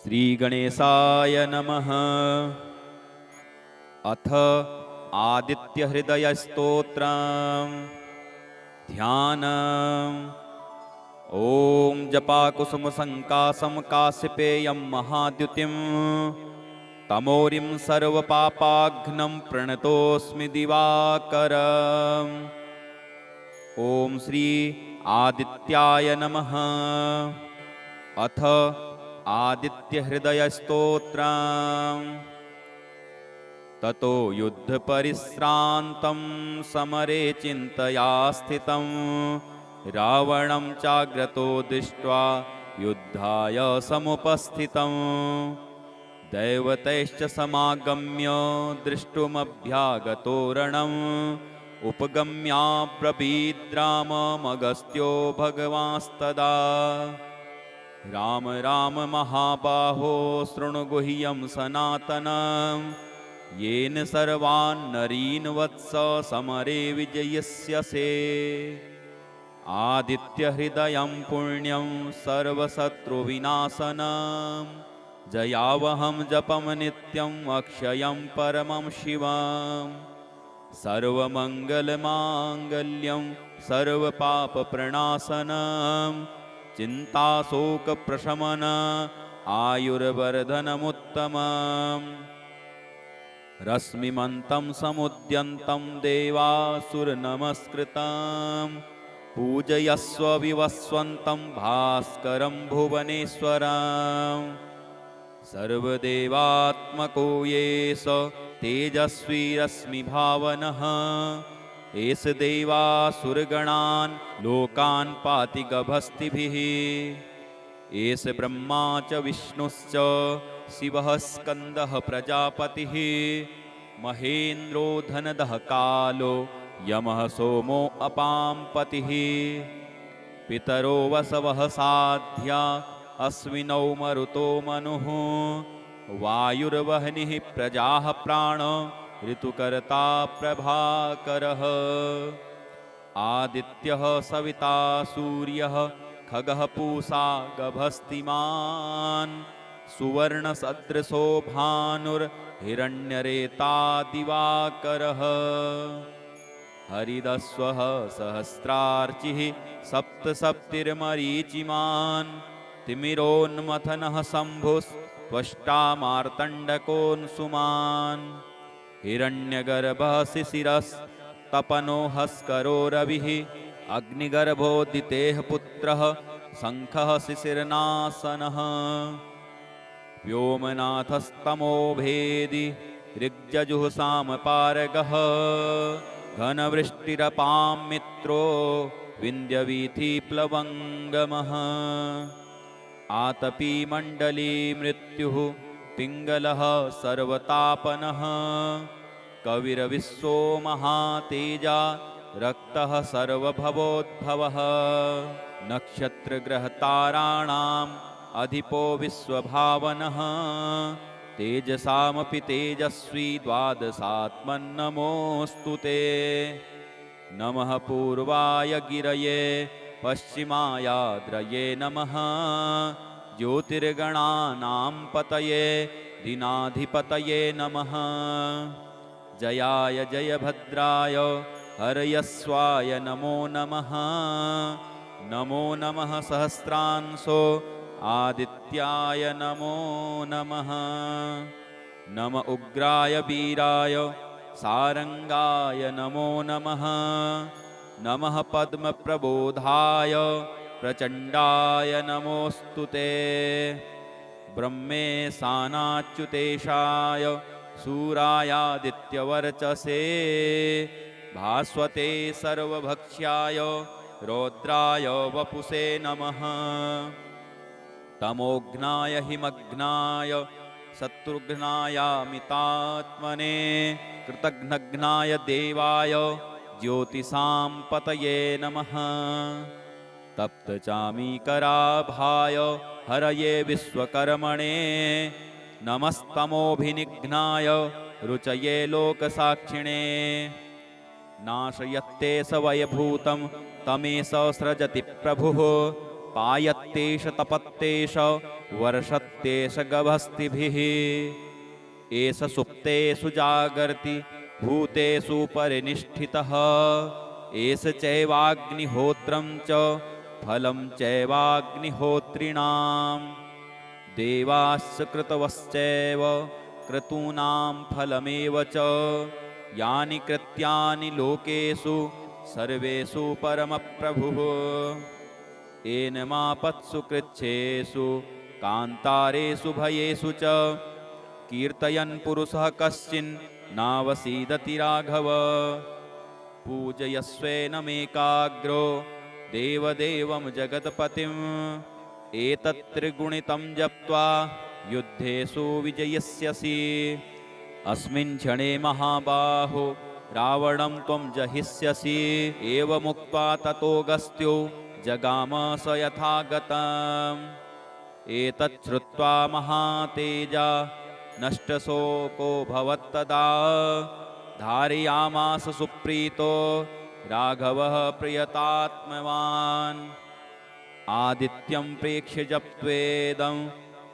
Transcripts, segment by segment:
श्रीगणेशाय नमः। अथ आदित्यहृदयस्तोत्रम् ध्यानम्। ॐ जपाकुसुमसङ्कासं काश्यपेयं महाद्युतिं तमोरिं सर्वपापाघ्नं प्रणतोऽस्मि दिवाकरम्। ॐ श्री आदित्याय नमः। अथ आदित्यहृदयस्तोत्रम्। ततो युद्धपरिश्रान्तं समरे चिन्तया स्थितं रावणं चाग्रतो दृष्ट्वा युद्धाय समुपस्थितं। दैवतैश्च समागम्य दृष्टुमभ्यागतो रणम् उपगम्याब्रवीद्राममगस्त्यो भगवांस्तदा। राम राम महाबाहो शृणु गुह्यं सनातनं येन सर्वान् नरीन् वत्स समरे विजयस्यसे। आदित्यहृदयं पुण्यं सर्वशत्रुविनाशनं जयावहं जपं नित्यं अक्षयं परमं शिवम्। सर्वमङ्गलमाङ्गल्यं सर्वपापप्रणाशनं चिन्ताशोकप्रशमन आयुर्वर्धनमुत्तमम्। रश्मिमन्तं समुद्यन्तं देवासुरनमस्कृतं पूजयस्व विवस्वन्तं भास्करं भुवनेश्वरम्। सर्वदेवात्मको येष तेजस्वी रश्मिभावनः एष देवासुरगणान् लोकान् पाति गभस्तिभिः। एष ब्रह्मा च विष्णुश्च शिवः स्कन्दः प्रजापतिः महेन्द्रो धनदः कालो यमः सोमो अपां पतिः। पितरो वसवः साध्या अश्विनौ मरुतो मनुः वायुर्वह्निः प्रजाः प्राण ऋतुकर्ता प्रभाकरः। आदित्यः सविता सूर्यः खगः पूषा गभस्तिमान् सुवर्णसदृशो भानुर्हिरण्यरेता दिवाकरः। हरिदस्वः सहस्रार्चिः सप्तसप्तिर्मरीचिमान् तिमिरोन्मथनः शम्भुस्त्वष्टा मार्तण्डकोऽंशुमान्। हिरण्यगर्भः शिशिरस्तपनो हस्करो रविः अग्निगर्भोदितेः पुत्रः शङ्खः शिशिरनाशनः। व्योमनाथस्तमोभेदि ऋग्जजुःसामपारगः घनवृष्टिरपां मित्रो विन्ध्यवीथिप्लवङ्गमः। आतपी मण्डली मृत्युः पिङ्गलः सर्वतापनः कविर्विश्वो महातेजा रक्तः सर्वभवोद्भवः। नक्षत्रग्रहताराणाम् अधिपो विश्वभावनः तेजसामपि तेजस्वी द्वादशात्मन्नमोऽस्तु ते। नमः पूर्वाय गिरये पश्चिमायाद्रये नमः ज्योतिर्गणानां पतये दीनाधिपतये नमः। जयाय जयभद्राय हरयस्वाय नमो नमः। नमो नमः सहस्रांशो आदित्याय नमो नमः। नम उग्राय वीराय सारंगाय नमो नमः। नमः पद्मप्रबोधाय प्रचण्डाय नमोऽस्तु ते। ब्रह्मेशानाच्युतेशाय सूरायादित्यवर्चसे भास्वते सर्वभक्ष्याय रौद्राय वपुषे नमः। तमोघ्नाय हिमघ्नाय शत्रुघ्नायामितात्मने कृतघ्नघ्नाय देवाय ज्योतिषां पतये नमः। तप्तचामीकराभाय हरये विश्वकर्मणे नमस्तमोभिनिघ्नाय रुचये लोकसाक्षिणे। नाशयत्ते स वयभूतं तमेष सृजति प्रभुः पायत्तेष तपत्तेष वर्षत्तेष गभस्तिभिः एष सुप्तेषु जागर्ति भूतेषु परिनिष्ठितः एष चैवाग्निहोत्रं च फलं चैवाग्निहोत्रिणाम् देवाश्च कृतवश्चैव क्रतूनां फलमेव च यानि कृत्यानि लोकेषु सर्वेषु परमप्रभुः एनमापत्सु कृच्छ्रेषु कान्तारेषु भयेषु च कीर्तयन् पुरुषः कश्चिन् नावसीदति राघव पूजयस्वेनमेकाग्रो देवदेवं जगत्पतिम् एतत्त्रिगुणितं जप्त्वा युद्धेषु विजयिष्यसि अस्मिन् क्षणे महाबाहो रावणं त्वं जहिष्यसि एवमुक्त्वा ततोऽगस्त्यो जगाम स यथागतम् एतत् श्रुत्वा महातेजा नष्टशोको भवत्तदा धारयामास सुप्रीतो राघवः प्रियतात्मवान् आदित्यं प्रेक्ष्य जप्त्वेदं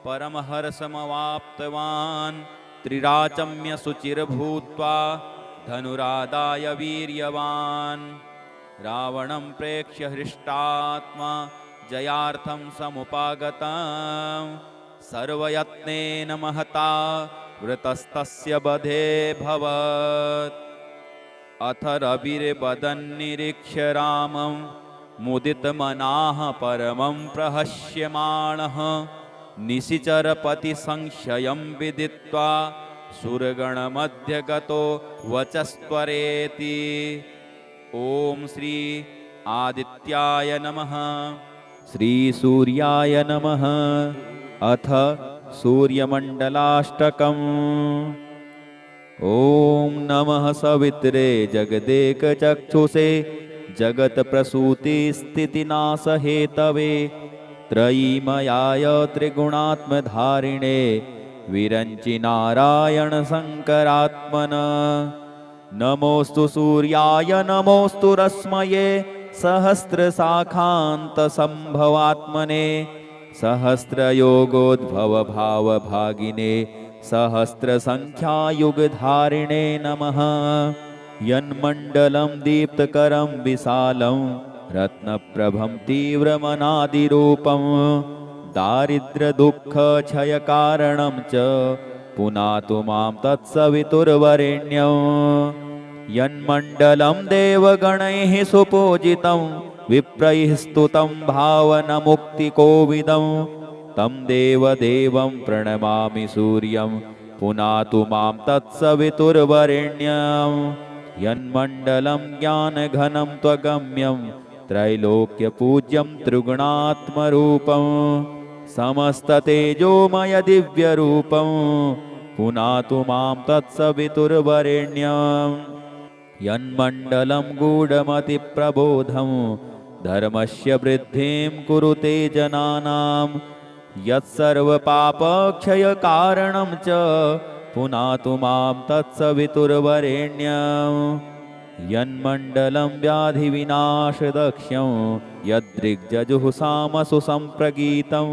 परमहर्षमवाप्तवान् त्रिराचम्य शुचिर्भूत्वा धनुरादाय वीर्यवान् रावणं प्रेक्ष्य हृष्टात्मा जयार्थं समुपागतं सर्वयत्नेन महता वृतस्तस्य वधे भवत् अथ रविर्वदन्निरीक्ष्य रामं मुदितमनाः परमं प्रहस्यमाणः निशिचरपतिसंशयं विदित्वा सुरगणमध्यगतो वचस्त्वरेति ॐ श्री आदित्याय नमः श्रीसूर्याय नमः अथ सूर्यमण्डलाष्टकम् ॐ नमः सवित्रे जगदेकचक्षुषे जगत्प्रसूतिस्थितिनाशहेतवे त्रयीमयाय त्रिगुणात्मधारिणे विरञ्चि नारायण शङ्करात्मन नमोऽस्तु सूर्याय नमोऽस्तु रश्मये सहस्रशाखान्तसम्भवात्मने सहस्रयोगोद्भवभावभागिने सहस्रसङ्ख्यायुगधारिणे नमः यन्मण्डलं दीप्तकरं विशालं रत्नप्रभं तीव्रमनादिरूपं दारिद्र्यदुःखक्षयकारणं च पुनातु मां तत्सवितुर्वरेण्यं यन्मण्डलं देवगणैः सुपूजितं विप्रैः स्तुतं भावनमुक्तिकोविदं तं देवदेवं प्रणमामि सूर्यं पुनातु मां तत्सवितुर्वरेण्यं यन्मण्डलं ज्ञानघनं त्वगम्यं त्रैलोक्यपूज्यं त्रिगुणात्मरूपं समस्ततेजोमय दिव्यरूपं पुनातु मां तत्सवितुर्वरेण्यं यन्मण्डलं गूढमतिप्रबोधं धर्मस्य वृद्धिं कुरुते जनानां यत्सर्वपापक्षयकारणं च पुनातु मां तत्सवितुर्वरेण्यं यन्मण्डलं व्याधिविनाशदक्ष्यं यदृग्जजुःसामसु सम्प्रगीतं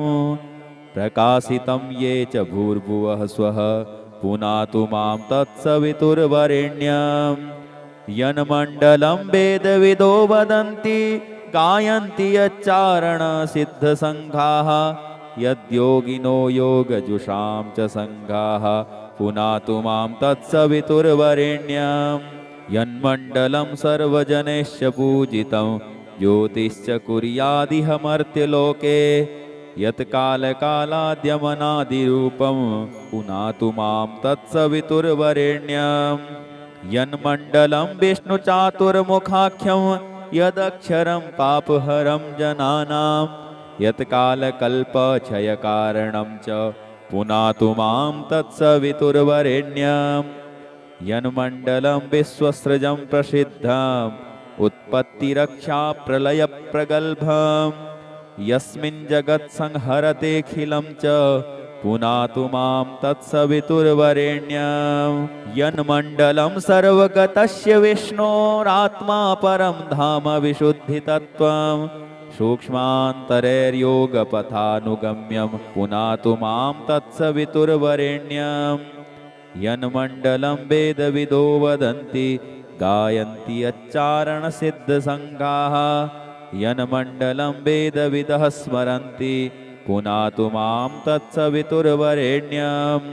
प्रकाशितं ये च भूर्भुवः स्वः पुनातु मां तत्सवितुर्वरेण्यं यन्मण्डलं वेदविदो वदन्ति गायन्ति यच्चारणसिद्धसङ्घाः यद्योगिनो योगजुषां च सङ्घाः पुनातु मां तत्सवितुर्वरेण्यं यन्मण्डलं सर्वजनैश्च पूजितं ज्योतिश्च कुर्यादिह मर्त्यलोके यत्कालकालाद्यमनादिरूपं पुनातु मां तत्सवितुर्वरेण्यं यन्मण्डलं विष्णुचातुर्मुखाख्यं यदक्षरं पापहरं जनानां यत्कालकल्पक्षयकारणं च पुनातु मां तत्सवितुर्वरेण्यं यन्मण्डलं विश्वसृजं प्रसिद्धम् उत्पत्तिरक्षाप्रलयप्रगल्भं यस्मिन् जगत्संहरतेऽखिलं च पुनातु मां तत्सवितुर्वरेण्यं यन्मण्डलं सर्वगतस्य विष्णोरात्मा परं धाम विशुद्धितत्त्वं सूक्ष्मान्तरैर्योगपथानुगम्यं पुनातु मां तत्सवितुर्वरेण्यम् यन्मण्डलं वेदविदो वदन्ति गायन्ति यच्चारणसिद्धसङ्गाः यन्मण्डलं वेदविदः स्मरन्ति पुनातु मां तत्सवितुर्वरेण्यम्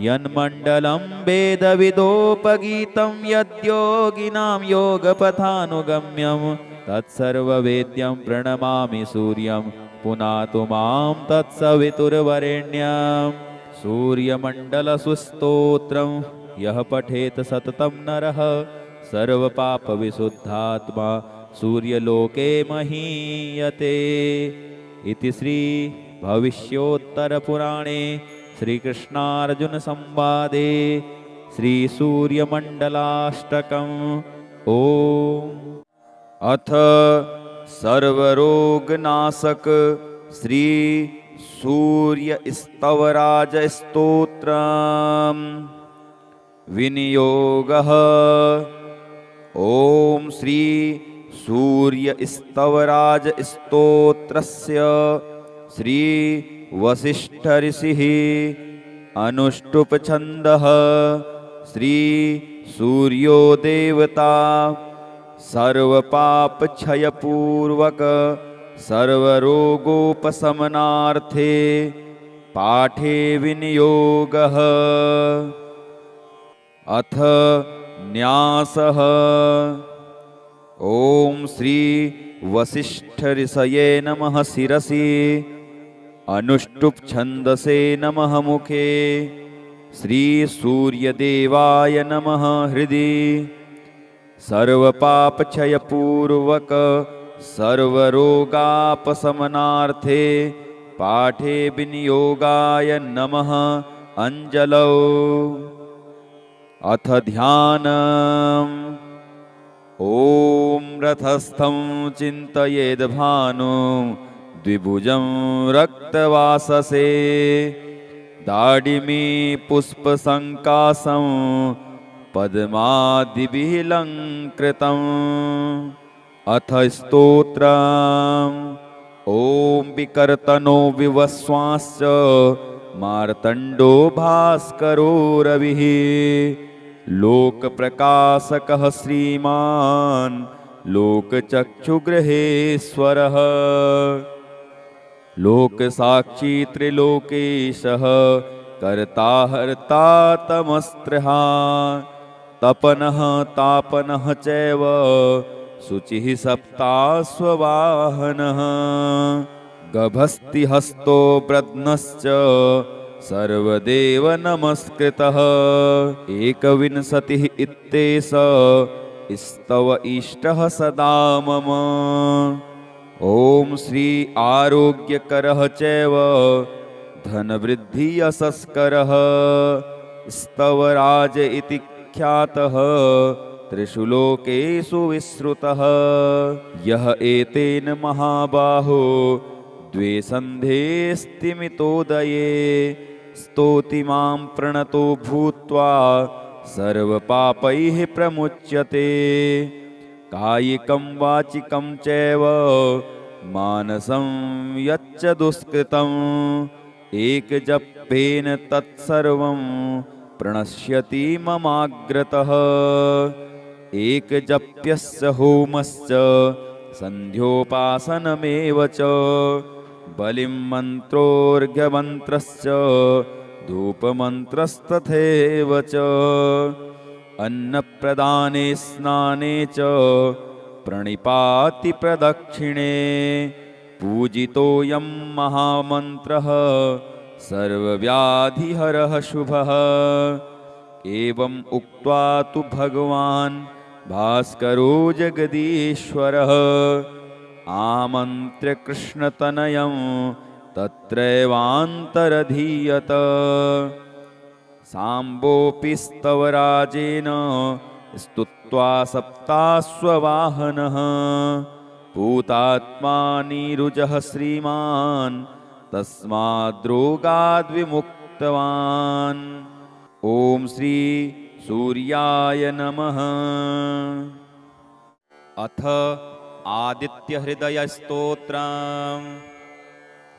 यन्मण्डलं वेदविदोपगीतं यद्योगिनां योगपथानुगम्यं तत्सर्ववेद्यं प्रणमामि सूर्यं पुनातु मां तत्सवितुर्वरेण्यम् सूर्यमण्डलसुस्तोत्रं यः पठेत सततं नरः सर्वपापविशुद्धात्मा सूर्यलोके महीयते इति श्री भविष्योत्तरपुराणे श्रीकृष्णार्जुनसंवादे श्रीसूर्यमण्डलाष्टकम् ओम्। अथ सर्वरोगनाशक श्री सूर्यस्तवराजस्तोत्रम् विनियोगः। ॐ श्री सूर्यस्तवराजस्तोत्रस्य श्री वसिष्ठऋषिः अनुष्टुप् श्री सूर्यो देवता सर्वपापक्षयपूर्वक सर्वरोगोपशमनार्थे पाठे विनियोगः। अथ न्यासः। ॐ श्री वसिष्ठऋषये नमः शिरसि अनुष्टुप् छन्दसे नमः मुखे श्री सूर्यदेवाय नमः हृदि सर्वपापक्षयपूर्वक सर्वरोगापशमनार्थे पाठे विनियोगाय नमः अंजलौ। अथ ध्यानम्। ॐ रथस्थं चिन्तयेद् भानुं द्विभुजं रक्तवाससे दाडिमी पुष्पसङ्कासं पद्मादिभिः अलङ्कृतम्। अथ स्तोत्रम्। ॐ विकर्तनो विवस्वांश्च मार्तण्डो भास्करो रविः लोकप्रकाशकः श्रीमान् लोकचक्षुगृहेश्वरः लोकसाक्षी त्रिलोकेशः कर्ता हर्ता तमस्त्रः तपनः तापनः चैव शुचिः सप्ताश्ववाहनः गभस्तिहस्तो ब्रध्नश्च सर्वदेव नमस्कृतः एकविंशतिः इत्येष स्तव इष्टः सदा मम। ॐ श्री आरोग्यकरः चैव धनवृद्धि यशस्करः स्तवराज इति ख्यातः त्रिषु लोकेषु विश्रुतः यः एतेन महाबाहो द्वे सन्धे स्तिमितोदये स्तोति मां प्रणतो भूत्वा सर्वपापैः प्रमुच्यते कायिकं वाचिकं चैव मानसं यच्च दुष्कृतम् एकजप्येन तत्सर्वं प्रणश्यति ममाग्रतः एकजप्यस्य होमश्च सन्ध्योपासनमेव च बलिं मन्त्रोऽर्घ्यमन्त्रश्च धूपमन्त्रस्तथैव च अन्नप्रदाने स्नाने च प्रणिपाति प्रदक्षिणे पूजितोऽयं महामन्त्रः सर्वव्याधिहरः शुभः। एवम् उक्त्वा तु भगवान् भास्करो जगदीश्वरः आमन्त्र्य कृष्णतनयं तत्रैवान्तरधीयत साम्बोऽपि स्तवराजेन स्तुत्वा सप्ताश्ववाहनः पूतात्मा नीरुजः श्रीमान् तस्माद्रोगाद्विमुक्तवान्। ॐ श्री सूर्याय नमः। अथ आदित्यहृदयस्तोत्रम्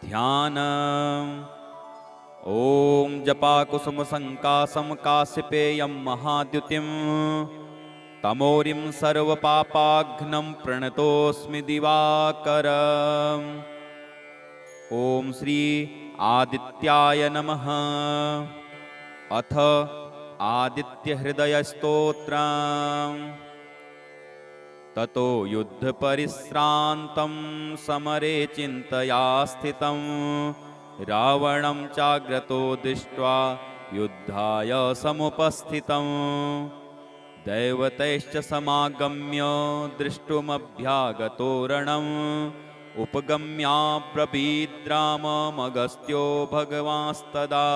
ध्यानम्। ॐ जपाकुसुमसङ्कासं काश्यपेयं महाद्युतिं तमोरिं सर्वपापाघ्नं प्रणतोऽस्मि दिवाकरम्। ॐ श्री आदित्याय नमः। अथ आदित्यहृदयस्तोत्रम्। ततो युद्धपरिश्रान्तं समरे चिन्तया स्थितं रावणं चाग्रतो दृष्ट्वा युद्धाय समुपस्थितं दैवतैश्च समागम्य द्रष्टुमभ्यागतो रणम् उपगम्याब्रवीद्राममगस्त्यो भगवांस्तदा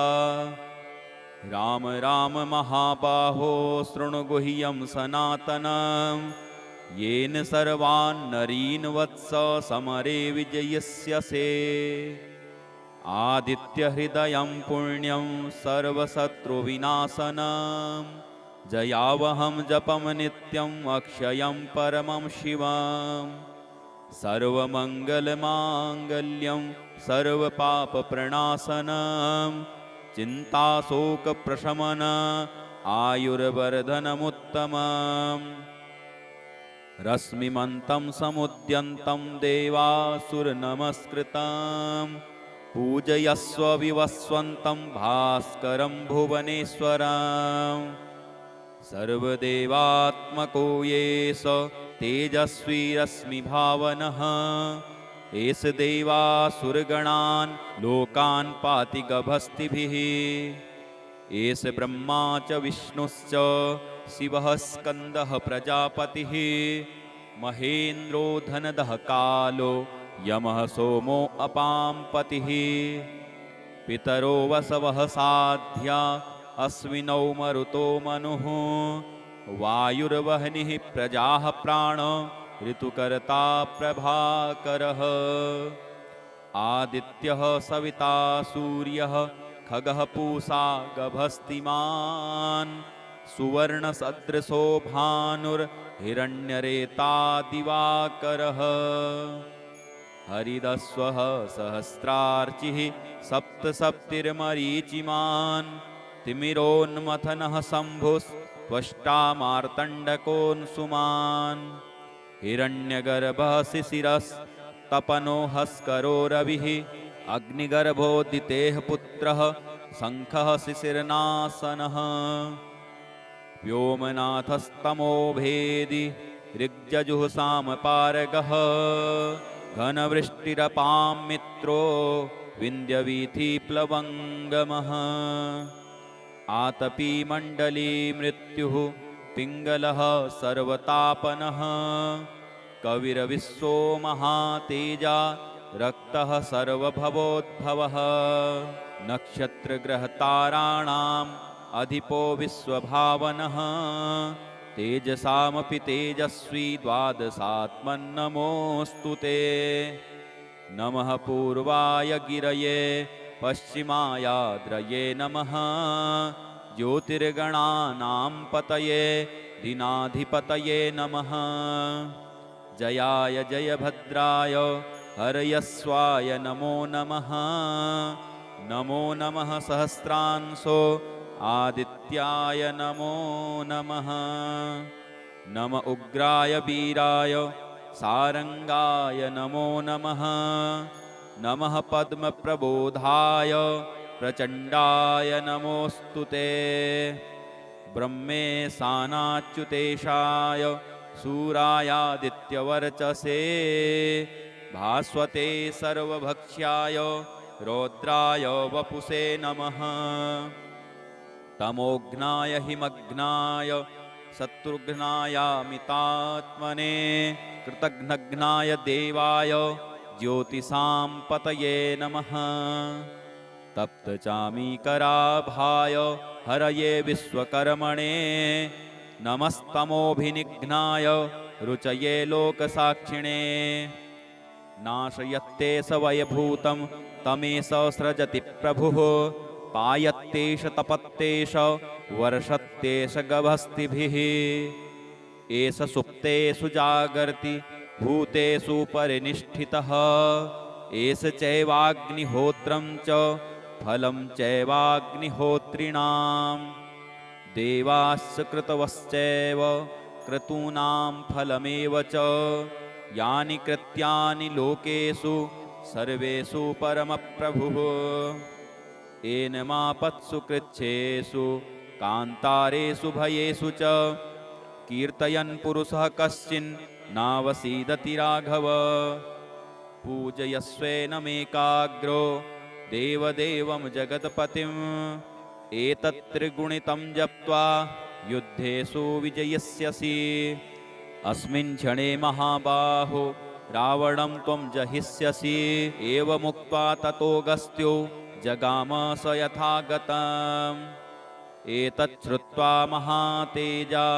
राम राम महाबाहो शृणु गुह्यं सनातनम् येन सर्वान् नरीन् वत्स समरे विजयस्यसे। आदित्यहृदयं पुण्यं सर्वशत्रुविनाशनं जयावहं जपं नित्यं अक्षयं परमं शिवम् सर्वमङ्गलमाङ्गल्यं सर्वपापप्रणाशनं चिन्ताशोकप्रशमन आयुर्वर्धनमुत्तमम् रश्मिमन्तं समुद्यन्तं देवासुरनमस्कृतं पूजयस्व विवस्वन्तं भास्करं भुवनेश्वरम् सर्वदेवात्मको येष तेजस्वी रश्मिभावनः एष देवासुरगणान् लोकान् पाति गभस्तिभिः एष ब्रह्मा च विष्णुश्च शिवः स्कन्दः प्रजापतिः महेन्द्रो धनदः कालो यमः सोमो अपां पतिः पितरो वसवः साध्या अश्विनौ मरुतो मनुः वायुर्वह्निः प्रजाः प्राण ऋतुकर्ता प्रभाकरः आदित्यः सविता सूर्यः खगः पूषा गभस्तिमान् सुवर्णसदृशो भानुर्हिरण्यरेता दिवाकरः हरिदस्वः सहस्रार्चिः सप्तसप्तिर्मरीचिमान् तिमिरोन्मथनः शम्भुस्त्वष्टा मार्तण्डकोऽंशुमान् हिरण्यगर्भः शिशिरस्तपनो हस्करो रविः अग्निगर्भोदितेः पुत्रः शङ्खः शिशिरनाशनः व्योमनाथस्तमो भेदि ऋग्जजुःसामपारगः घनवृष्टिरपां मित्रो विन्ध्यवीथिप्लवङ्गमः आतपी मण्डली मृत्युः पिङ्गलः सर्वतापनः कविर्विश्वो महातेजा रक्तः सर्वभवोद्भवः नक्षत्रग्रहताराणाम् अधिपो विश्वभावनः तेजसामपि तेजस्वी द्वादशात्मन्नमोऽस्तु ते नमः पूर्वाय गिरये पश्चिमायाद्रये नमः ज्योतिर्गणानां पतये दीनाधिपतये नमः जयाय जयभद्राय हरयस्वाय नमो नमः नमो नमः सहस्रांशो आदित्याय नमो नमः नम उग्राय वीराय सारंगाय नमो नमः नमः पद्मप्रबोधाय प्रचण्डाय नमोऽस्तु ते ब्रह्मेशानाच्युतेशाय सूरायादित्यवर्चसे भास्वते सर्वभक्ष्याय रौद्राय वपुषे नमः तमोघ्नाय हिमघ्नाय शत्रुघ्नायामितात्मने कृतघ्नघ्नाय देवाय ज्योतिषां पतये नमः तप्तचामीकराभाय हरये विश्वकर्मणे नमस्तमोभिनिघ्नाय रुचये लोकसाक्षिणे नाशयत्ते स वयभूतं तमेष सृजति प्रभुः पायत्तेष तपत्तेष वर्षत्तेष गभस्तिभिः एष सुप्तेषु जागर्ति भूतेषु परिनिष्ठितः एष चैवाग्निहोत्रं च फलं चैवाग्निहोत्रिणां देवाश्च कृतवश्चैव क्रतूनां फलमेव च यानि कृत्यानि लोकेषु सर्वेषु परमप्रभुः एनमापत्सु कृच्छ्रेषु कान्तारेषु भयेषु च कीर्तयन् पुरुषः कश्चिन्नावसीदति राघव पूजयस्वेनमेकाग्रो देवदेवं जगत्पतिम् एतत्त्रिगुणितं जप्त्वा युद्धेषु विजयिष्यसि अस्मिन् क्षणे महाबाहो रावणं त्वं जहिष्यसि एवमुक्त्वा ततोऽगस्त्यो जगाम स यथागतम् एतत् श्रुत्वा महातेजा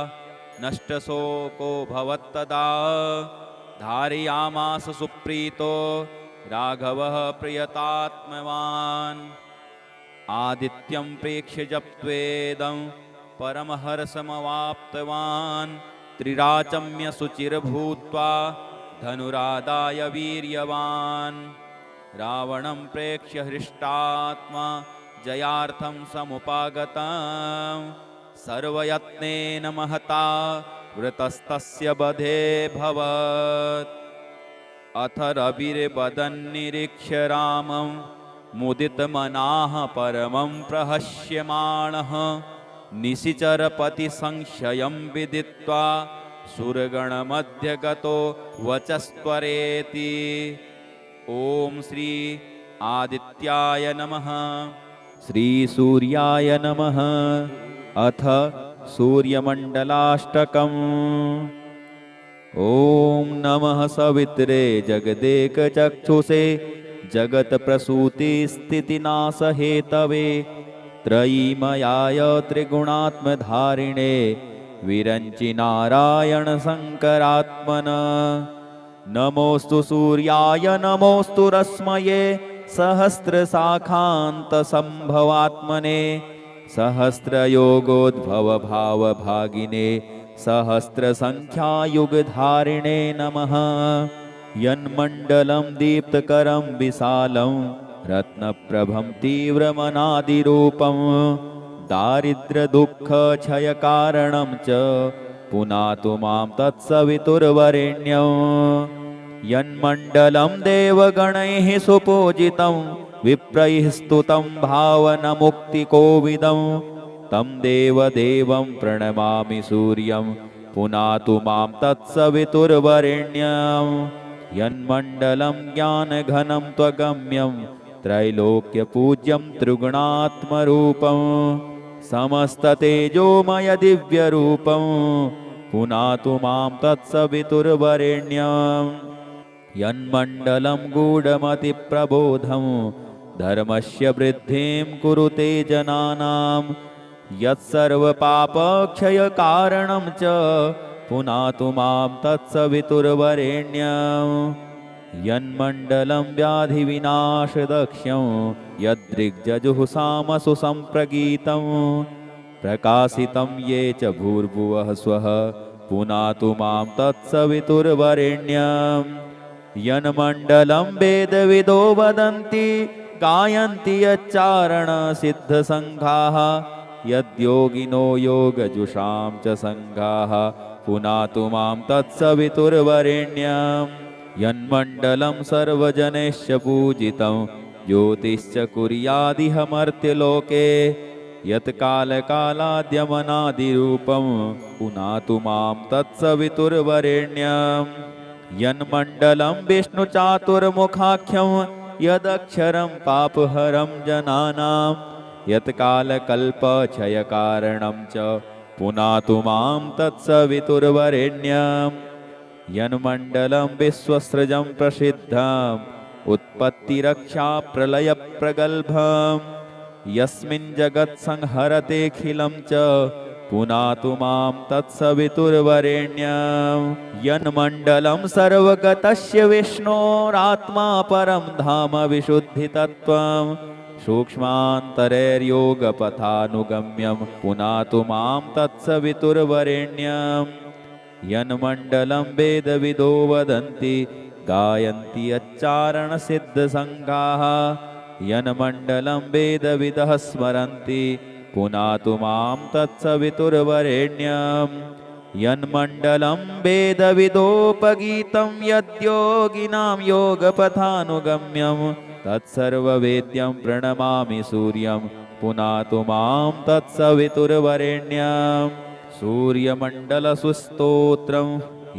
नष्टशोको भवत्तदा धारयामास सुप्रीतो राघवः प्रियतात्मवान् आदित्यं प्रेक्ष्य जप्त्वेदं परमहर्षमवाप्तवान् त्रिराचम्य शुचिर्भूत्वा धनुरादाय वीर्यवान् रावणं प्रेक्ष्य हृष्टात्मा जयार्थं समुपागतं सर्वयत्नेन महता वृतस्तस्य वधे भवत् अथ रविर्वदन्निरीक्ष्य रामं मुदितमनाः परमं प्रहस्यमाणः निशिचरपतिसंशयं विदित्वा सुरगणमध्यगतो वचस्त्वरेति ॐ श्री आदित्याय नमः श्रीसूर्याय नमः। अथ सूर्यमण्डलाष्टकम्। ॐ नमः सवित्रे जगदेकचक्षुषे जगत्प्रसूतिस्थितिनाशहेतवे त्रयीमयाय त्रिगुणात्मधारिणे विरञ्चि नारायण शङ्करात्मन। नमोऽस्तु सूर्याय नमोऽस्तु रश्मये सहस्रशाखान्तसम्भवात्मने सहस्रयोगोद्भवभावभागिने सहस्रसङ्ख्यायुगधारिणे नमः। यन्मण्डलं दीप्तकरं विशालं रत्नप्रभं तीव्रमनादिरूपं दारिद्र्यदुःखक्षयकारणं च पुनातु मां तत्सवितुर्वरेण्यं। यन्मण्डलं देवगणैः सुपूजितं विप्रैः स्तुतं भावनमुक्तिकोविदं तं देवदेवं प्रणमामि सूर्यं पुनातु मां तत्सवितुर्वरेण्यं। यन्मण्डलं ज्ञानघनं त्वगम्यं त्रैलोक्यपूज्यं त्रिगुणात्मरूपं समस्ततेजोमय दिव्यरूपं पुनातु मां तत्सवितुर्वरेण्यं। यन्मण्डलं गूढमतिप्रबोधं धर्मस्य वृद्धिं कुरुते जनानां यत्सर्वपापक्षयकारणं च पुनातु मां तत्सवितुर्वरेण्यं। यन्मण्डलं व्याधिविनाशदक्ष्यं यदृग्जजुःसामसु सम्प्रगीतं प्रकाशितं ये च भूर्भुवः स्वः पुनातु मां तत्सवितुर्वरेण्यं। यन्मण्डलं वेदविदो वदन्ति गायन्ति यच्चारणसिद्धसङ्घाः यद्योगिनो योगजुषां च सङ्घाः पुनातु मां तत्सवितुर्वरेण्यं। यन्मण्डलं सर्वजनैश्च पूजितं ज्योतिश्च कुर्यादिह मर्त्यलोके यत्कालकालाद्यमनादिरूपं पुनातु मां तत्सवितुर्वरेण्यं। यन्मण्डलं विष्णुचातुर्मुखाख्यं यदक्षरं पापहरं जनानां यत्कालकल्पक्षयकारणं च पुनातु मां तत्सवितुर्वरेण्यं। यन्मण्डलं विश्वसृजं प्रसिद्धम् उत्पत्तिरक्षाप्रलयप्रगल्भं यस्मिन् जगत्संहरतेऽखिलं च पुनातु मां तत्सवितुर्वरेण्यं। यन्मण्डलं सर्वगतस्य विष्णोरात्मा परं धाम विशुद्धितत्त्वं सूक्ष्मान्तरैर्योगपथानुगम्यं पुनातु मां तत्सवितुर्वरेण्यं। यन्मण्डलं वेदविदो वदन्ति गायन्ति यच्चारणसिद्धसङ्घाः यन्मण्डलं वेदविदः स्मरन्ति पुनातु मां तत्सवितुर्वरेण्यम् यन्मण्डलं वेदविदोपगीतं यद्योगिनां योगपथानुगम्यं तत्सर्ववेद्यं प्रणमामि सूर्यं पुनातु मां तत्सवितुर्वरेण्यम् सूर्यमण्डलसुस्तोत्रं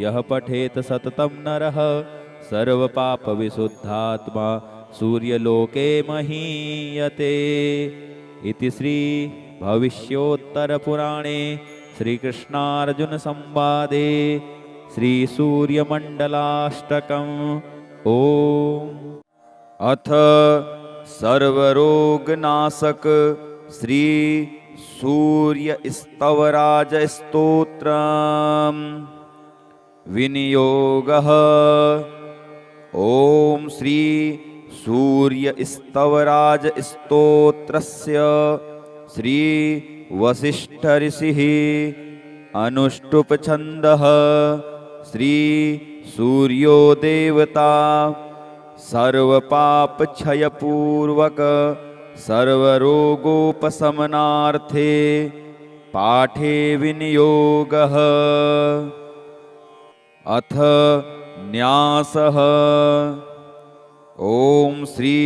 यः पठेत सततं नरः सर्वपापविशुद्धात्मा सूर्यलोके महीयते। इति श्री भविष्योत्तरपुराणे श्रीकृष्णार्जुनसंवादे श्रीसूर्यमण्डलाष्टकम् ओम्। अथ सर्वरोगनाशक श्री सूर्यस्तवराजस्तोत्रम् विनियोगः। ॐ श्री सूर्यस्तवराजस्तोत्रस्य श्री वसिष्ठऋषिः अनुष्टुप् श्री सूर्यो देवता सर्वपापक्षयपूर्वक सर्वरोगोपशमनार्थे पाठे विनियोगः। अथ न्यासः। ॐ श्री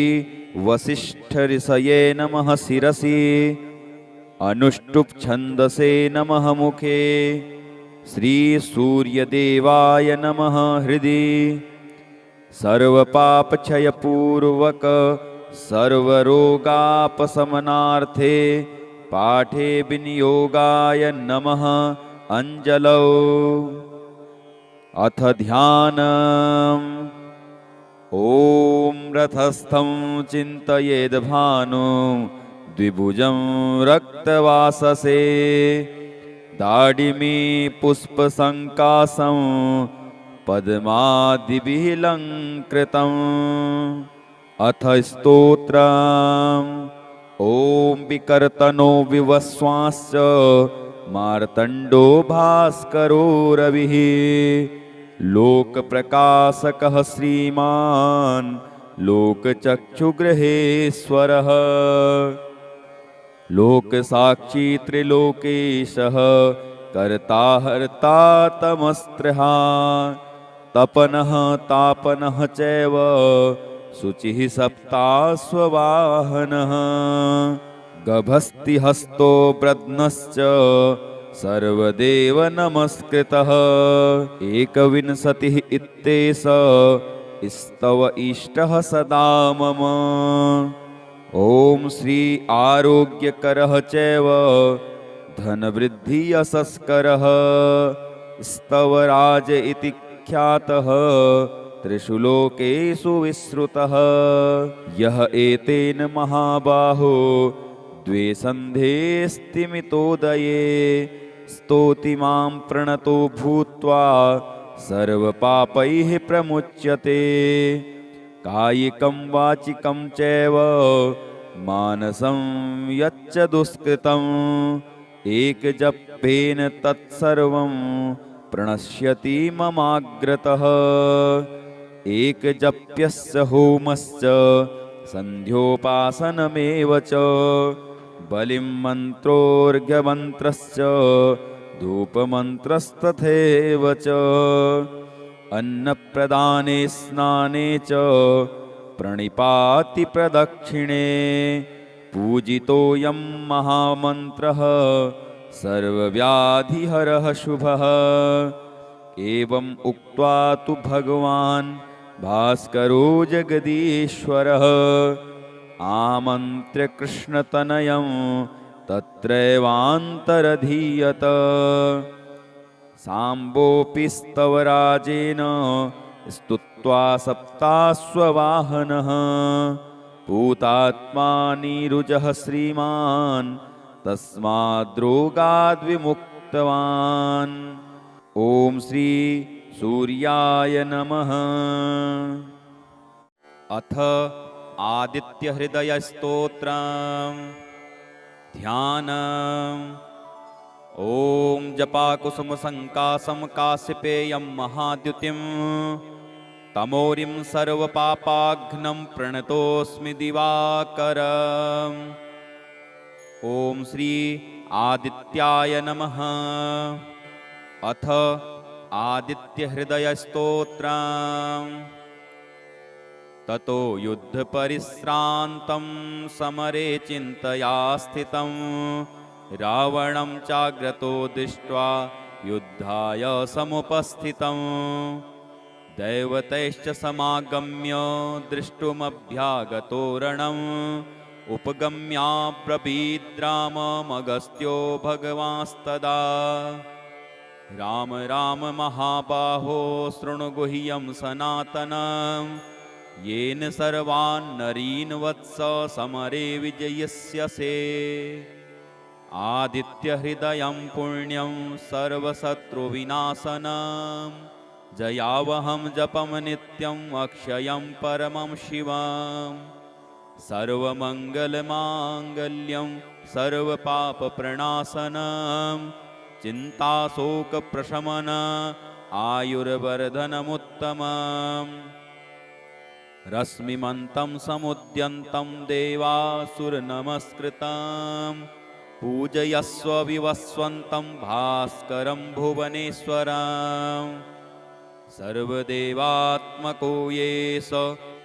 वसिष्ठऋषये नमः शिरसि अनुष्टुप् छन्दसे नमः मुखे श्री सूर्यदेवाय नमः हृदि सर्वपापक्षयपूर्वक सर्वरोगापशमनार्थे पाठे विनियोगाय नमः अंजलौ। अथ ध्यानम्। ॐ रथस्थं चिन्तयेद्भानुं द्विभुजं रक्तवाससे दाडिमी पुष्पसङ्कासं पद्मादिभिः अलङ्कृतम्। अथ स्तोत्रम्। ॐ विकर्तनो विवस्वांश्च मार्तण्डो भास्करो रविः लोकप्रकाशकः श्रीमान् लोकचक्षुगृहेश्वरः लोकसाक्षी त्रिलोकेशः कर्ता हर्ता तमस्त्रहा तपनः तापनः चैव शुचिः सप्ताश्ववाहनः गभस्तिहस्तो ब्रध्नश्च सर्वदेव नमस्कृतः एकविंशतिः इत्येष स्तव इष्टः सदा मम। ॐ श्री आरोग्यकरः चैव धनवृद्धि यशस्करः स्तवराज इति ख्यातः त्रिषु लोकेषु विश्रुतः यः एतेन महाबाहो द्वे सन्धे स्तिमितोदये स्तोति मां प्रणतो भूत्वा सर्वपापैः प्रमुच्यते कायिकं वाचिकं चैव मानसं यच्च दुष्कृतम् एकजप्येन तत्सर्वं प्रणश्यति ममाग्रतः एकजप्यस्य होमश्च सन्ध्योपासनमेव च बलिं मन्त्रोऽर्घ्यमन्त्रश्च धूपमन्त्रस्तथैव च अन्नप्रदाने स्नाने च प्रणिपाति प्रदक्षिणे पूजितोऽयं महामन्त्रः सर्वव्याधिहरः शुभः। एवम् उक्त्वा तु भगवान् भास्करो जगदीश्वरः आमन्त्र्य कृष्णतनयं तत्रैवान्तरधीयत साम्बोऽपि स्तवराजेन स्तुत्वा सप्ताश्ववाहनः पूतात्मा नीरुजः श्रीमान् तस्माद्रोगाद्विमुक्तवान्। ॐ श्री सूर्याय नमः। अथ आदित्यहृदयस्तोत्रम् ध्यानम्। ॐ जपाकुसुमसङ्कासं काश्यपेयं महाद्युतिं तमोरिं सर्वपापाघ्नं प्रणतोऽस्मि दिवाकरम्। ॐ श्री आदित्याय नमः। अथ आदित्यहृदयस्तोत्रम्। ततो युद्धपरिश्रान्तं समरे चिन्तया स्थितं रावणं चाग्रतो दृष्ट्वा युद्धाय समुपस्थितं। दैवतैश्च समागम्य द्रष्टुमभ्यागतो रणम् उपगम्याब्रवीद्राममगस्त्यो भगवांस्तदा। राम राम महाबाहो शृणु गुह्यं सनातनं येन सर्वान् नरीन् वत्स समरे विजयस्यसे। आदित्यहृदयं पुण्यं सर्वशत्रुविनाशनं जयावहं जपं नित्यं अक्षयं परमं शिवम्। सर्वमङ्गलमाङ्गल्यं सर्वपापप्रणाशनं चिन्ताशोकप्रशमन आयुर्वर्धनमुत्तमम्। रश्मिमन्तं समुद्यन्तं देवासुरनमस्कृतं पूजयस्व विवस्वन्तं भास्करं भुवनेश्वरम्। सर्वदेवात्मको येष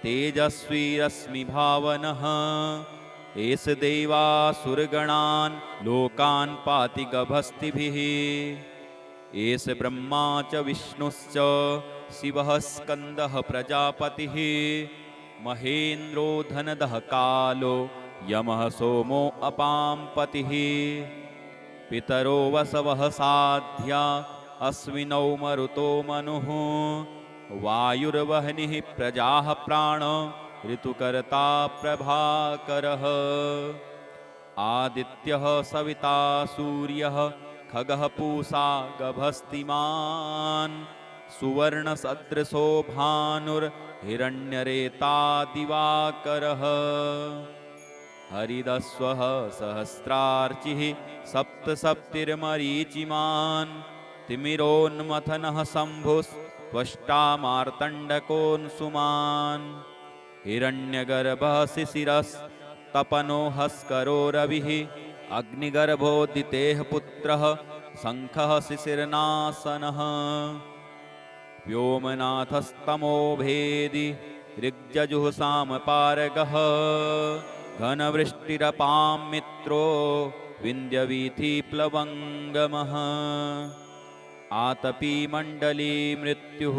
तेजस्वी रश्मिभावनः एष देवासुरगणान् लोकान् पाति गभस्तिभिः। एष ब्रह्मा च विष्णुश्च शिवः स्कन्दः प्रजापतिः महेन्द्रो धनदः कालो यमः सोमो अपां पतिः। पितरो वसवः साध्या अश्विनौ मरुतो मनुः वायुर्वह्निः प्रजाः प्राण ऋतुकर्ता प्रभाकरः। आदित्यः सविता सूर्यः खगः पूषा गभस्तिमान् सुवर्णसदृशो भानुर्हिरण्यरेता दिवाकरः। हरिदस्वः सहस्रार्चिः सप्तसप्तिर्मरीचिमान् तिमिरोन्मथनः शम्भुस्त्वष्टा मार्तण्डकोऽंशुमान्। हिरण्यगर्भः शिशिरस्तपनो हस्करो रविः अग्निगर्भोदितेः पुत्रः शङ्खः शिशिरनाशनः। व्योमनाथस्तमो भेदि ऋग्जजुःसामपारगः घनवृष्टिरपां मित्रो विन्ध्यवीथिप्लवङ्गमः। आतपी मण्डली मृत्युः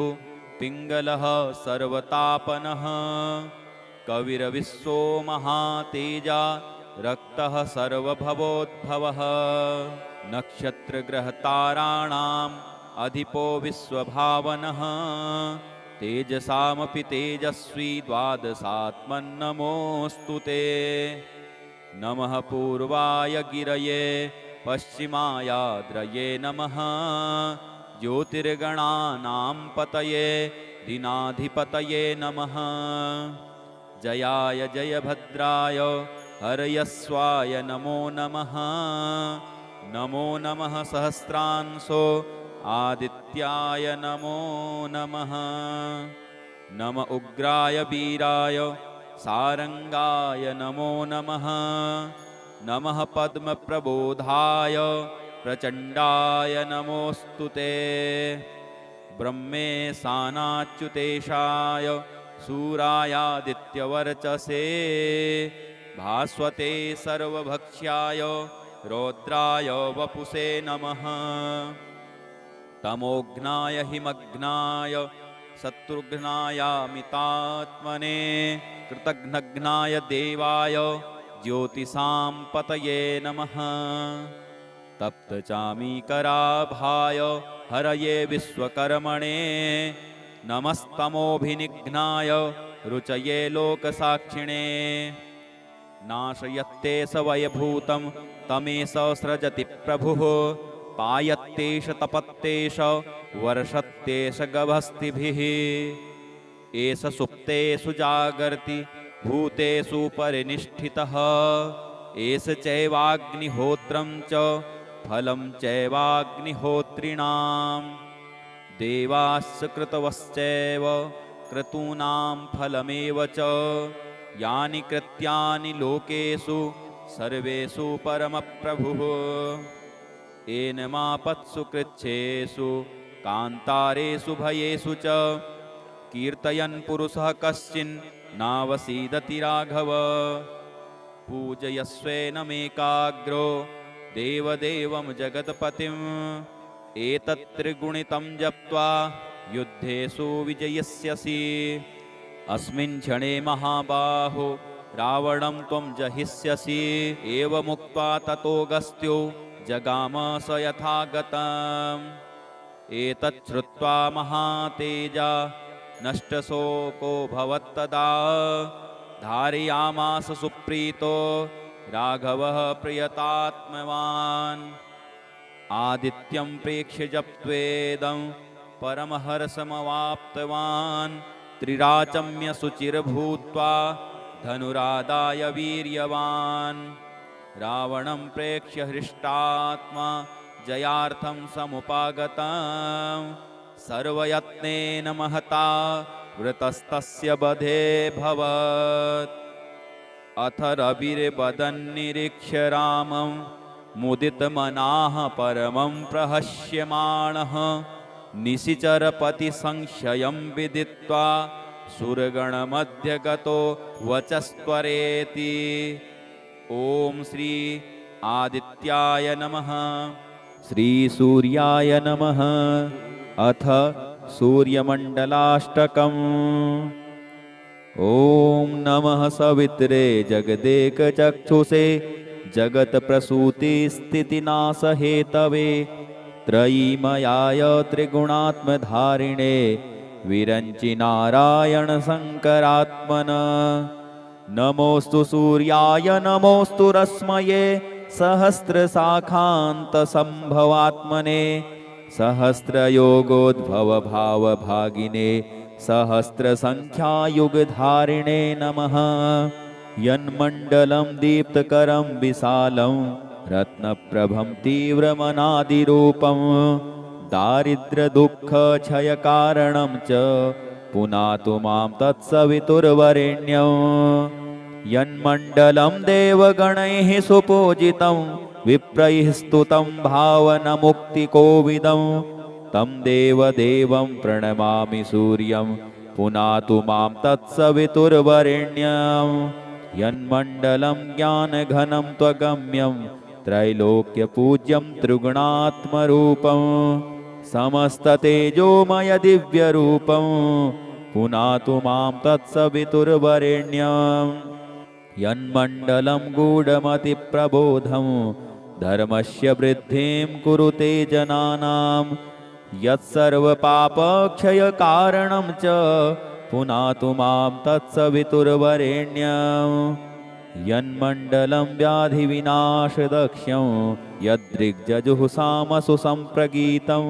पिङ्गलः सर्वतापनः कविरविश्वो महातेजा रक्तः सर्वभवोद्भवः। नक्षत्रग्रहताराणाम् अधिपो विश्वभावनः तेजसामपि तेजस्वी द्वादशात्मन्नमोऽस्तु ते। नमः पूर्वाय गिरये पश्चिमायाद्रये नमः ज्योतिर्गणानां पतये दीनाधिपतये नमः। जयाय जयभद्राय हरयस्वाय नमो नमः। नमो नमः सहस्रांशो आदित्याय नमो नमः। नम उग्राय वीराय सारंगाय नमो नमः। नमः पद्मप्रबोधाय प्रचण्डाय नमोऽस्तु ते। ब्रह्मेशानाच्युतेशाय सूरायादित्यवर्चसे भास्वते सर्वभक्ष्याय रौद्राय वपुषे नमः। तमोघ्नाय हिमघ्नाय शत्रुघ्नायामितात्मने कृतघ्नघ्नाय देवाय ज्योतिषां पतये नमः। तप्तचामीकराभाय हरये विश्वकर्मणे नमस्तमोभिनिघ्नाय रुचये लोकसाक्षिणे। नाशयत्तेष वयभूतं तमेष सृजति प्रभुः पायत्तेष तपत्तेष वर्षत्तेष गभस्तिभिः। एष सुप्तेषु जागर्ति भूतेषु परिनिष्ठितः एष चैवाग्निहोत्रं च फलं चैवाग्निहोत्रिणां देवास्य कृतवश्चैव क्रतूनां फलमेव च यानि कृत्यानि लोकेषु सर्वेषु परमप्रभुः एनमापत्सु कृच्छ्रेषु कान्तारेषु भयेषु च कीर्तयन् पुरुषः कश्चिन्नावसीदति राघव पूजयस्वेनमेकाग्रो देवदेवं जगत्पतिम् एतत्त्रिगुणितं जप्त्वा युद्धेषु विजयिष्यसि अस्मिन् क्षणे महाबाहो रावणं त्वं जहिष्यसि एवमुक्त्वा ततोऽगस्त्यो जगाम स यथागतम् एतच्छ्रुत्वा महातेजा नष्टशोको भवत्तदा धारयामास सुप्रीतो राघवः प्रियतात्मवान् आदित्यं प्रेक्ष्य जप्त्वेदं परमहर्षमवाप्तवान् त्रिराचम्य शुचिर्भूत्वा धनुरादाय वीर्यवान् रावणं प्रेक्ष्य हृष्टात्मा जयार्थं समुपागतं सर्वयत्नेन महता वृतस्तस्य वधे भवत् अथ रविर्वदन्निरीक्ष्य रामं मुदितमनाः परमं प्रहस्यमाणः निशिचरपतिसंशयं विदित्वा सुरगणमध्यगतो वचस्त्वरेति ॐ श्री आदित्याय नमः। श्रीसूर्याय नमः। अथ सूर्यमण्डलाष्टकम्। ॐ नमः सवित्रे जगदेकचक्षुषे जगत्प्रसूतिस्थितिनाशहेतवे त्रयीमयाय त्रिगुणात्मधारिणे विरञ्चि नारायणशङ्करात्मन। नमोऽस्तु सूर्याय नमोऽस्तु रश्मये सहस्रशाखान्तसम्भवात्मने सहस्रयोगोद्भवभावभागिने सहस्रसङ्ख्यायुगधारिणे नमः। यन्मण्डलं दीप्तकरं विशालं रत्नप्रभं तीव्रमनादिरूपं दारिद्र्यदुःखक्षयकारणं च पुनातु मां तत्सवितुर्वरेण्यं। यन्मण्डलं देवगणैः सुपूजितं विप्रैः स्तुतं भावनमुक्तिकोविदं तं देवदेवं प्रणमामि सूर्यं पुनातु मां तत्सवितुर्वरेण्यं। यन्मण्डलं ज्ञानघनं त्वगम्यं त्रैलोक्यपूज्यं त्रिगुणात्मरूपं समस्ततेजोमय दिव्यरूपं पुनातु मां तत्सवितुर्वरेण्यं। यन्मण्डलं गूढमतिप्रबोधं धर्मस्य वृद्धिं कुरुते जनानां यत्सर्वपापक्षयकारणं च पुनातु मां तत्सवितुर्वरेण्यं। यन्मण्डलं व्याधिविनाशदक्ष्यं यदृग्जजुःसामसु सम्प्रगीतं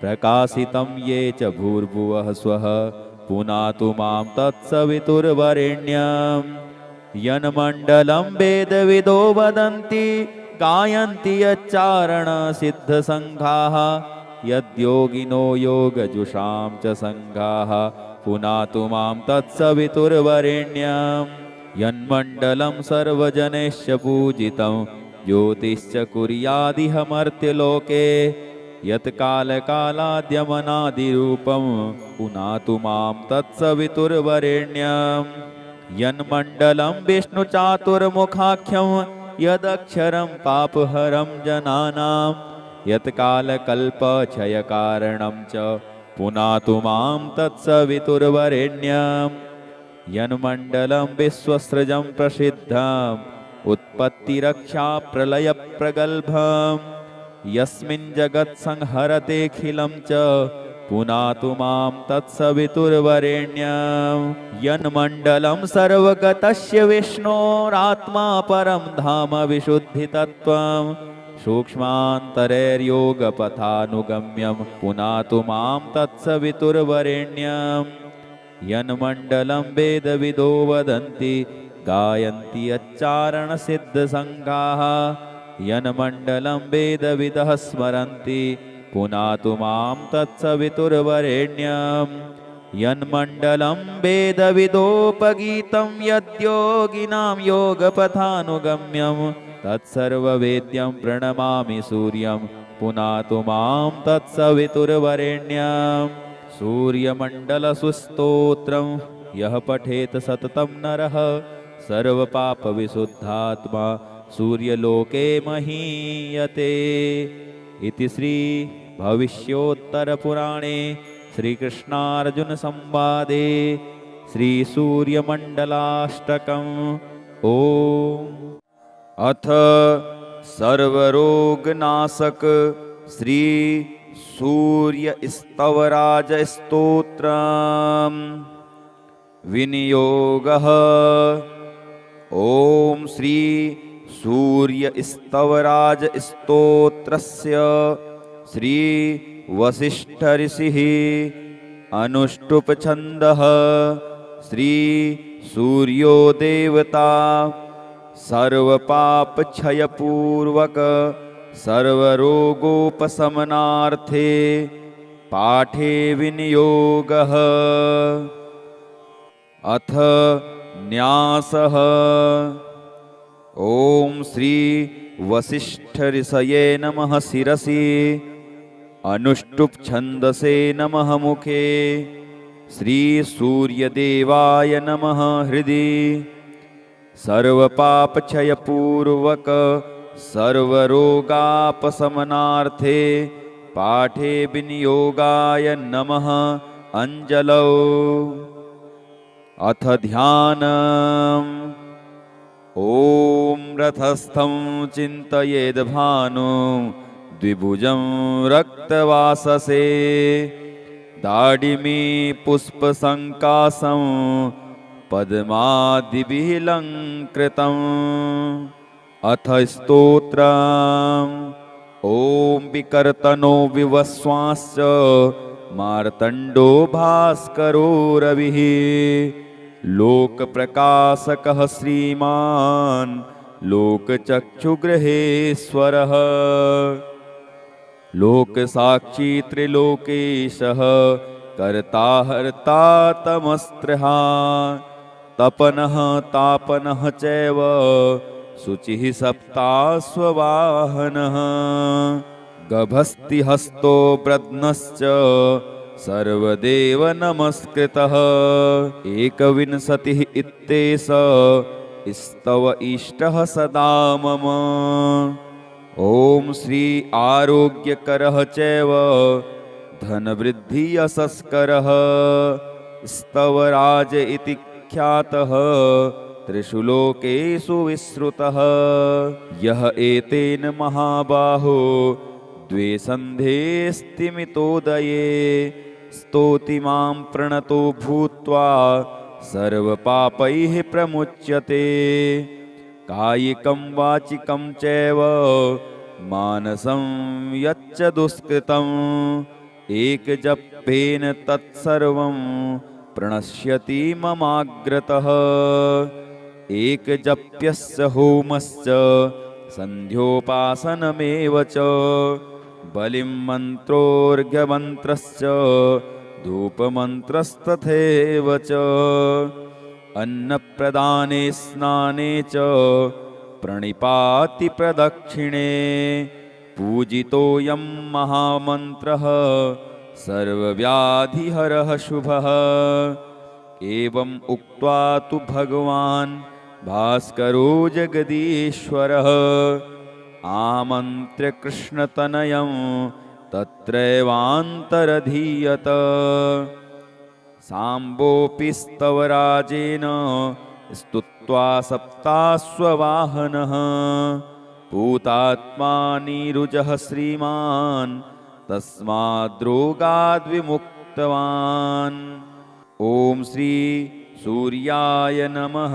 प्रकाशितं ये च भूर्भुवः स्वः पुनातु मां तत्सवितुर्वरेण्यं। यन्मण्डलं वेदविदो वदन्ति गायन्ति यच्चारणसिद्धसङ्घाः यद्योगिनो योगजुषां च सङ्घाः पुनातु मां तत्सवितुर्वरेण्यं। यन्मण्डलं सर्वजनैश्च पूजितं ज्योतिश्च कुर्यादिह मर्त्यलोके यत्कालकालाद्यमनादिरूपं पुनातु मां तत्सवितुर्वरेण्यं। यन्मण्डलं विष्णुचातुर्मुखाख्यं यदक्षरं पापहरं जनानां यत्कालकल्पक्षयकारणं च पुनातु मां तत्सवितुर्वरेण्यं। यन्मण्डलं विश्वसृजं प्रसिद्धम् उत्पत्तिरक्षाप्रलयप्रगल्भं यस्मिन् जगत्संहरतेऽखिलं च पुनातु मां तत्सवितुर्वरेण्यं। यन्मण्डलं सर्वगतस्य विष्णोरात्मा परं धाम विशुद्धितत्त्वं सूक्ष्मान्तरैर्योगपथानुगम्यं पुनातु मां तत्सवितुर्वरेण्यं। यन्मण्डलं वेदविदो वदन्ति गायन्ति यच्चारणसिद्धसङ्घाः यन्मण्डलं वेदविदः स्मरन्ति पुनातु मां तत्सवितुर्वरेण्यम् यन्मण्डलं वेदविदोपगीतं यद्योगिनां योगपथानुगम्यं तत्सर्ववेद्यं प्रणमामि सूर्यं पुनातु मां तत्सवितुर्वरेण्यम् सूर्यमण्डलसुस्तोत्रं यः पठेत सततं नरः सर्वपापविशुद्धात्मा सूर्यलोके महीयते। इति श्री भविष्योत्तरपुराणे श्रीकृष्णार्जुनसंवादे श्रीसूर्यमण्डलाष्टकम् ओम्। अथ सर्वरोगनाशक श्री सूर्यस्तवराजस्तोत्रम् विनियोगः। ॐ श्री सूर्यस्तवराजस्तोत्रस्य श्री वसिष्ठऋषिः अनुष्टुप् श्री सूर्यो देवता सर्वपापक्षयपूर्वक सर्वरोगोपशमनार्थे पाठे विनियोगः। अथ न्यासः। ॐ श्री वसिष्ठऋषये नमः शिरसि अनुष्टुप् छन्दसे नमः मुखे श्री सूर्यदेवाय नमः हृदि सर्वपापक्षयपूर्वक सर्वरोगापशमनार्थे पाठे विनियोगाय नमः अंजलौ। अथ ध्यानम्। ॐ रथस्थं चिन्तयेद्भानुं द्विभुजं रक्तवाससे दाडिमी पुष्पसङ्कासं पद्मादिभिः अलङ्कृतम्। अथ स्तोत्रम्। ॐ विकर्तनो विवस्वांश्च मार्तण्डो भास्करो रविः लोकप्रकाशकः श्रीमान् लोकचक्षुगृहेश्वरः लोकसाक्षी त्रिलोकेशः कर्ता हर्ता तमस्त्रहा तपनः तापनः चैव शुचिः सप्ताश्ववाहनः गभस्तिहस्तो ब्रध्नश्च सर्वदेव नमस्कृतः एकविंशतिः इत्येष स्तव इष्टः सदा मम। ॐ श्री आरोग्यकरः चैव धनवृद्धि यशस्करः स्तवराज इति ख्यातः त्रिषु लोकेषु विश्रुतः यः एतेन महाबाहो द्वे सन्धे स्तिमितोदये स्तोति मां प्रणतो भूत्वा सर्वपापैः प्रमुच्यते कायिकं वाचिकं चैव मानसं यच्च दुष्कृतम् एकजप्येन तत्सर्वं प्रणश्यति ममाग्रतः एकजप्यस्य होमश्च सन्ध्योपासनमेव च बलिं मन्त्रोऽर्घ्यमन्त्रश्च धूपमन्त्रस्तथैव च अन्नप्रदाने स्नाने च प्रणिपाति प्रदक्षिणे पूजितोऽयं महामन्त्रः सर्वव्याधिहरः शुभः। एवम् उक्त्वा तु भगवान् भास्करो जगदीश्वरः आमन्त्र्य कृष्णतनयं तत्रैवान्तरधीयत साम्बोऽपि स्तवराजेन स्तुत्वा सप्ताश्ववाहनः पूतात्मा नीरुजः श्रीमान् तस्माद्रोगाद्विमुक्तवान्। ॐ श्री सूर्याय नमः।